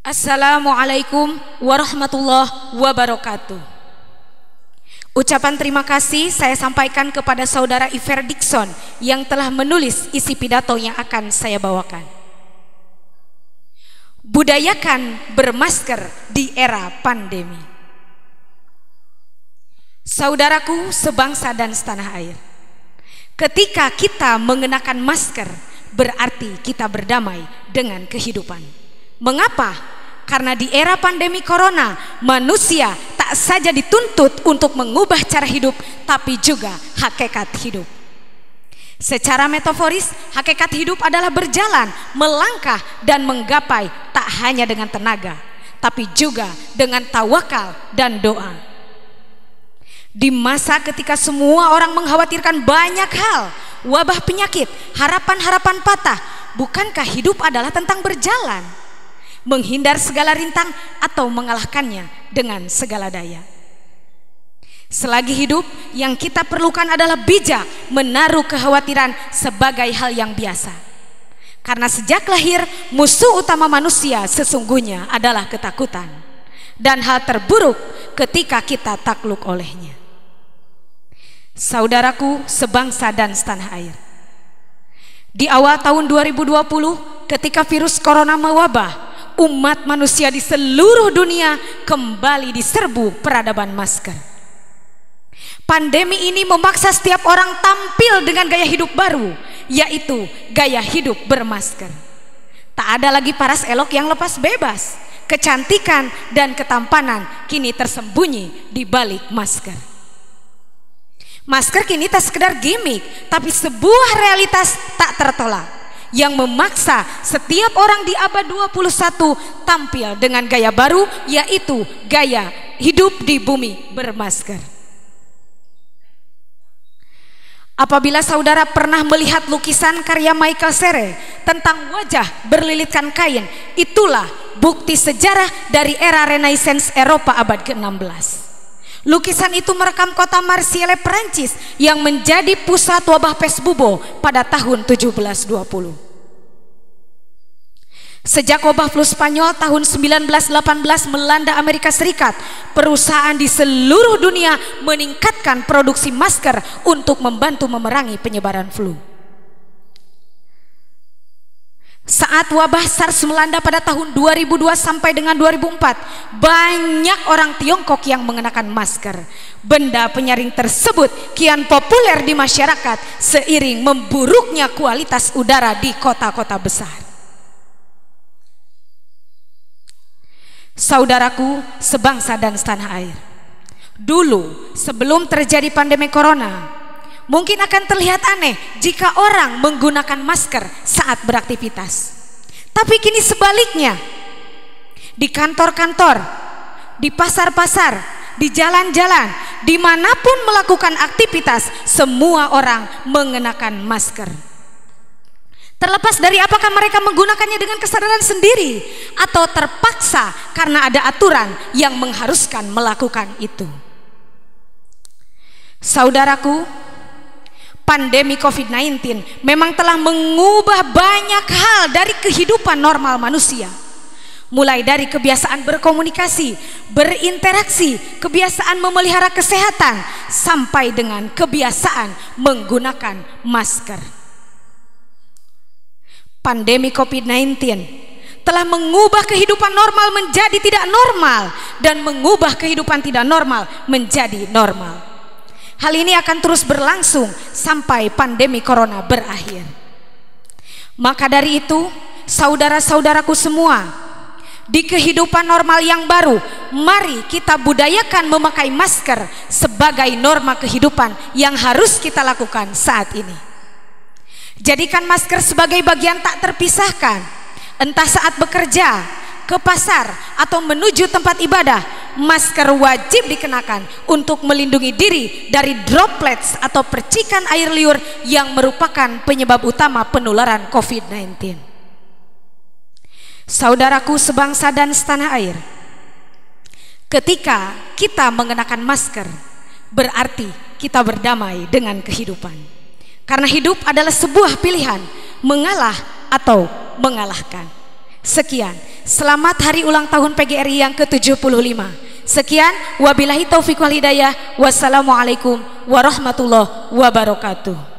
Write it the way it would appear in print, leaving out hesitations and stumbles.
Assalamualaikum warahmatullahi wabarakatuh. Ucapan terima kasih saya sampaikan kepada saudara Iver Dixon yang telah menulis isi pidato yang akan saya bawakan. Budayakan bermasker di era pandemi. Saudaraku sebangsa dan setanah air, ketika kita mengenakan masker berarti kita berdamai dengan kehidupan. Mengapa? Karena di era pandemi corona, manusia tak saja dituntut untuk mengubah cara hidup, tapi juga hakikat hidup. Secara metaforis, hakikat hidup adalah berjalan, melangkah dan menggapai tak hanya dengan tenaga, tapi juga dengan tawakal dan doa. Di masa ketika semua orang mengkhawatirkan banyak hal, wabah penyakit, harapan-harapan patah, bukankah hidup adalah tentang berjalan? Menghindar segala rintang atau mengalahkannya dengan segala daya. Selagi hidup, yang kita perlukan adalah bijak menaruh kekhawatiran sebagai hal yang biasa. Karena sejak lahir, musuh utama manusia sesungguhnya adalah ketakutan, dan hal terburuk ketika kita takluk olehnya. Saudaraku sebangsa dan setanah air, di awal tahun 2020 ketika virus corona mewabah, umat manusia di seluruh dunia kembali diserbu peradaban masker. Pandemi ini memaksa setiap orang tampil dengan gaya hidup baru, yaitu gaya hidup bermasker. Tak ada lagi paras elok yang lepas bebas. Kecantikan dan ketampanan kini tersembunyi di balik masker. Masker kini tak sekedar gimmick, tapi sebuah realitas tak tertolak yang memaksa setiap orang di abad 21 tampil dengan gaya baru, yaitu gaya hidup di bumi bermasker. Apabila saudara pernah melihat lukisan karya Michael Serre tentang wajah berlilitkan kain, itulah bukti sejarah dari era Renaissance Eropa abad ke-16. Lukisan itu merekam kota Marseille, Perancis yang menjadi pusat wabah pes bubo pada tahun 1720. Sejak wabah flu Spanyol tahun 1918 melanda Amerika Serikat, perusahaan di seluruh dunia meningkatkan produksi masker untuk membantu memerangi penyebaran flu. Saat wabah SARS melanda pada tahun 2002 sampai dengan 2004, banyak orang Tiongkok yang mengenakan masker. Benda penyaring tersebut kian populer di masyarakat seiring memburuknya kualitas udara di kota-kota besar. Saudaraku sebangsa dan setanah air, dulu sebelum terjadi pandemi corona, mungkin akan terlihat aneh jika orang menggunakan masker saat beraktivitas. Tapi kini sebaliknya, di kantor-kantor, di pasar-pasar, di jalan-jalan, dimanapun melakukan aktivitas, semua orang mengenakan masker. Terlepas dari apakah mereka menggunakannya dengan kesadaran sendiri atau terpaksa karena ada aturan yang mengharuskan melakukan itu. Saudaraku, pandemi COVID-19 memang telah mengubah banyak hal dari kehidupan normal manusia. Mulai dari kebiasaan berkomunikasi, berinteraksi, kebiasaan memelihara kesehatan, sampai dengan kebiasaan menggunakan masker. Pandemi COVID-19 telah mengubah kehidupan normal menjadi tidak normal dan mengubah kehidupan tidak normal menjadi normal. Hal ini akan terus berlangsung sampai pandemi corona berakhir. Maka dari itu, saudara-saudaraku semua, di kehidupan normal yang baru, mari kita budayakan memakai masker sebagai norma kehidupan yang harus kita lakukan saat ini. Jadikan masker sebagai bagian tak terpisahkan, entah saat bekerja, ke pasar, atau menuju tempat ibadah. Masker wajib dikenakan untuk melindungi diri dari droplets atau percikan air liur yang merupakan penyebab utama penularan COVID-19. Saudaraku sebangsa dan setanah air, ketika kita mengenakan masker, berarti kita berdamai dengan kehidupan. Karena hidup adalah sebuah pilihan, mengalah atau mengalahkan. Sekian, selamat hari ulang tahun PGRI yang ke-75. Sekian, wabillahi taufiq wal hidayah. Wassalamualaikum warahmatullahi wabarakatuh.